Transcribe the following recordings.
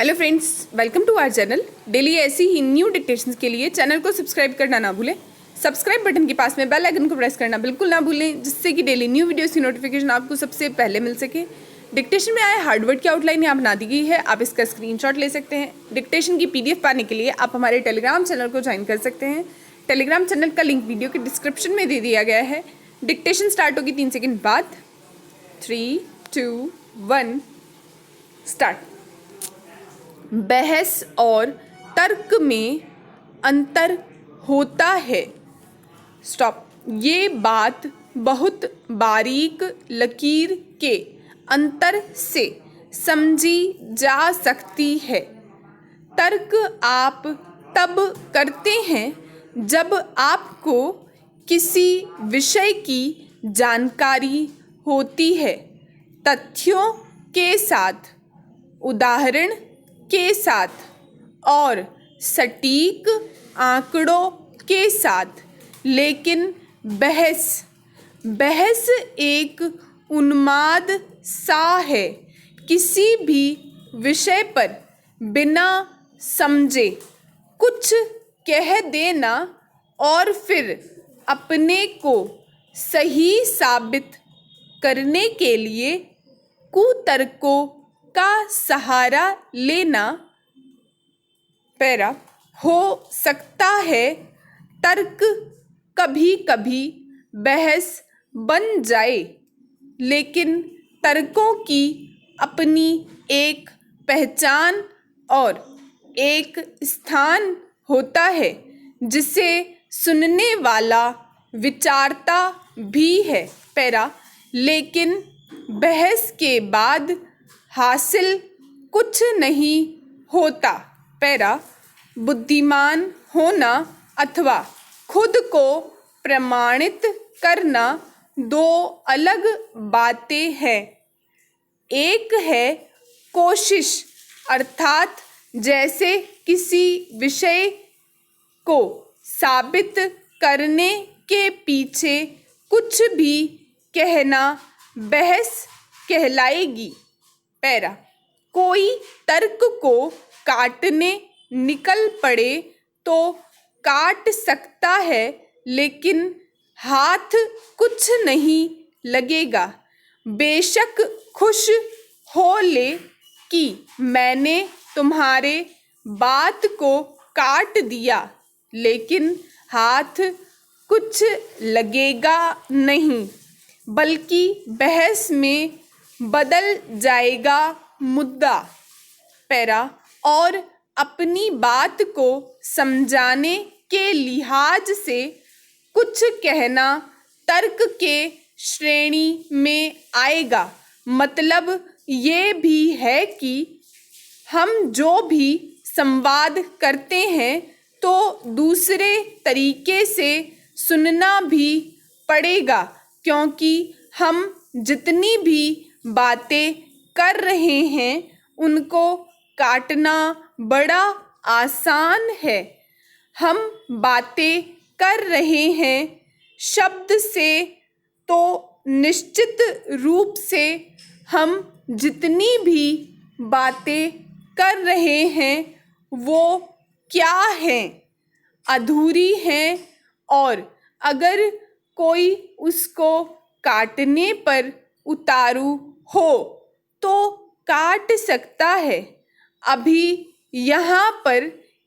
Hello friends, welcome to our channel. Daily ऐसी ही new dictations के लिए चैनल को सब्सक्राइब करना ना भूलें। सब्सक्राइब बटन के पास में बेल आइकन को प्रेस करना बिल्कुल ना भूलें, जिससे कि डेली न्यू वीडियोस की नोटिफिकेशन आपको सबसे पहले मिल सके। डिक्टेशन में आए हार्डवर्ड की आउटलाइन यहाँ बना दी गई है, आप इसका स्क्रीनशॉट ले सकते हैं। डिक्टेशन की PDF पाने के लिए आप हमारे टेलीग्राम चैनल को ज्वाइन कर सकते हैं। टेलीग्राम चैनल का लिंक वीडियो के डिस्क्रिप्शन में दे दिया गया है। डिक्टेशन स्टार्ट होगी 3 सेकेंड बाद। 3, 2, 1 स्टार्ट। बहस और तर्क में अंतर होता है। स्टॉप। ये बात बहुत बारीक लकीर के अंतर से समझी जा सकती है। तर्क आप तब करते हैं जब आपको किसी विषय की जानकारी होती है, तथ्यों के साथ, उदाहरण के साथ और सटीक आंकड़ों के साथ। लेकिन बहस एक उन्माद सा है, किसी भी विषय पर बिना समझे कुछ कह देना और फिर अपने को सही साबित करने के लिए कुतर्कों का सहारा लेना। पैरा हो सकता है तर्क कभी कभी बहस बन जाए, लेकिन तर्कों की अपनी एक पहचान और एक स्थान होता है जिसे सुनने वाला विचारता भी है। पैरा लेकिन बहस के बाद हासिल कुछ नहीं होता। पैरा बुद्धिमान होना अथवा खुद को प्रमाणित करना दो अलग बातें हैं। एक है कोशिश, अर्थात जैसे किसी विषय को साबित करने के पीछे कुछ भी कहना बहस कहलाएगी। पैरा कोई तर्क को काटने निकल पड़े तो काट सकता है, लेकिन हाथ कुछ नहीं लगेगा। बेशक खुश हो ले कि मैंने तुम्हारे बात को काट दिया, लेकिन हाथ कुछ लगेगा नहीं, बल्कि बहस में बदल जाएगा मुद्दा। पैरा और अपनी बात को समझाने के लिहाज से कुछ कहना तर्क के श्रेणी में आएगा। मतलब ये भी है कि हम जो भी संवाद करते हैं तो दूसरे तरीके से सुनना भी पड़ेगा, क्योंकि हम जितनी भी बातें कर रहे हैं उनको काटना बड़ा आसान है। हम बातें कर रहे हैं शब्द से, तो निश्चित रूप से हम जितनी भी बातें कर रहे हैं वो क्या हैं, अधूरी हैं, और अगर कोई उसको काटने पर उतारू हो तो काट सकता है। अभी यहाँ पर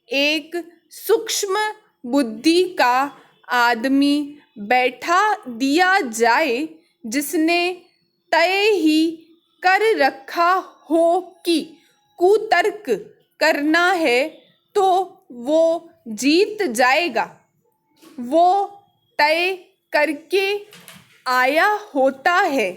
एक सूक्ष्म बुद्धि का आदमी बैठा दिया जाए, जिसने तय ही कर रखा हो कि कुतर्क करना है, तो वो जीत जाएगा। वो तय करके आया होता है।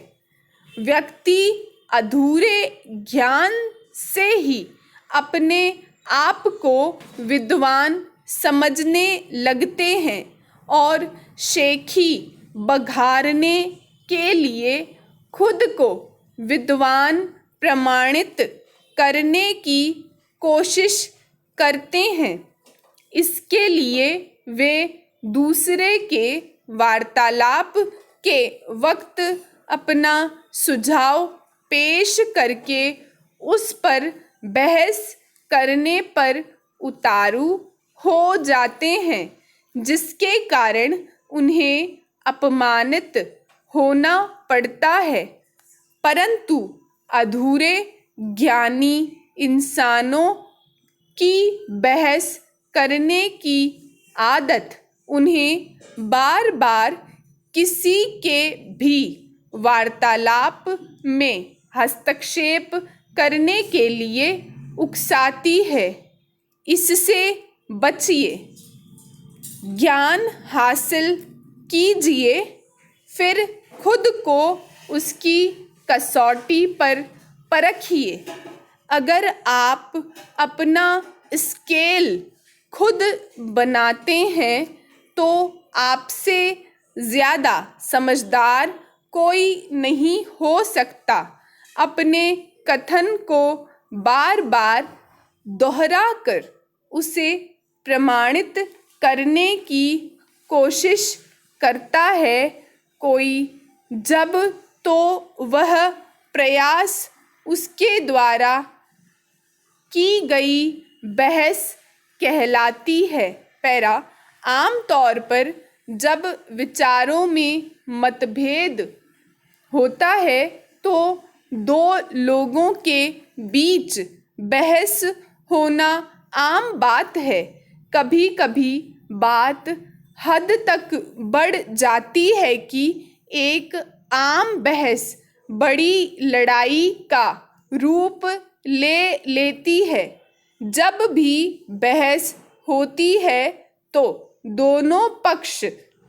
व्यक्ति अधूरे ज्ञान से ही अपने आप को विद्वान समझने लगते हैं और शेखी बघारने के लिए खुद को विद्वान प्रमाणित करने की कोशिश करते हैं। इसके लिए वे दूसरे के वार्तालाप के वक्त अपना सुझाव पेश करके उस पर बहस करने पर उतारू हो जाते हैं, जिसके कारण उन्हें अपमानित होना पड़ता है। परंतु अधूरे ज्ञानी इंसानों की बहस करने की आदत उन्हें बार बार किसी के भी वार्तालाप में हस्तक्षेप करने के लिए उकसाती है। इससे बचिए, ज्ञान हासिल कीजिए, फिर खुद को उसकी कसौटी पर परखिए। अगर आप अपना स्केल खुद बनाते हैं तो आपसे ज़्यादा समझदार कोई नहीं हो सकता। अपने कथन को बार बार दोहराकर उसे प्रमाणित करने की कोशिश करता है कोई, जब तो वह प्रयास उसके द्वारा की गई बहस कहलाती है। पैरा आमतौर पर जब विचारों में मतभेद होता है तो दो लोगों के बीच बहस होना आम बात है। कभी कभी बात हद तक बढ़ जाती है कि एक आम बहस बड़ी लड़ाई का रूप ले लेती है। जब भी बहस होती है तो दोनों पक्ष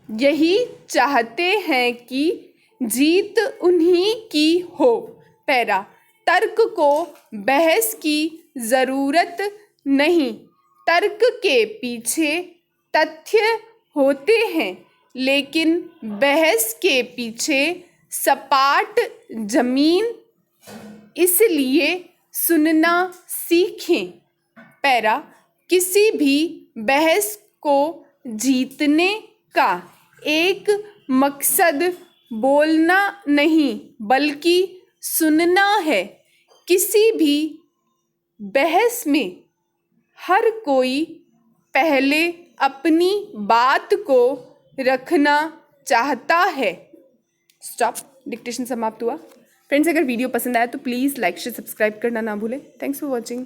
यही चाहते हैं कि जीत उन्हीं की हो। पैरा तर्क को बहस की ज़रूरत नहीं, तर्क के पीछे तथ्य होते हैं, लेकिन बहस के पीछे सपाट जमीन। इसलिए सुनना सीखें। पैरा किसी भी बहस को जीतने का एक मकसद बोलना नहीं बल्कि सुनना है। किसी भी बहस में हर कोई पहले अपनी बात को रखना चाहता है। स्टॉप। डिक्टेशन समाप्त हुआ। फ्रेंड्स, अगर वीडियो पसंद आया तो प्लीज़ लाइक शेयर सब्सक्राइब करना ना भूलें। Thanks for watching.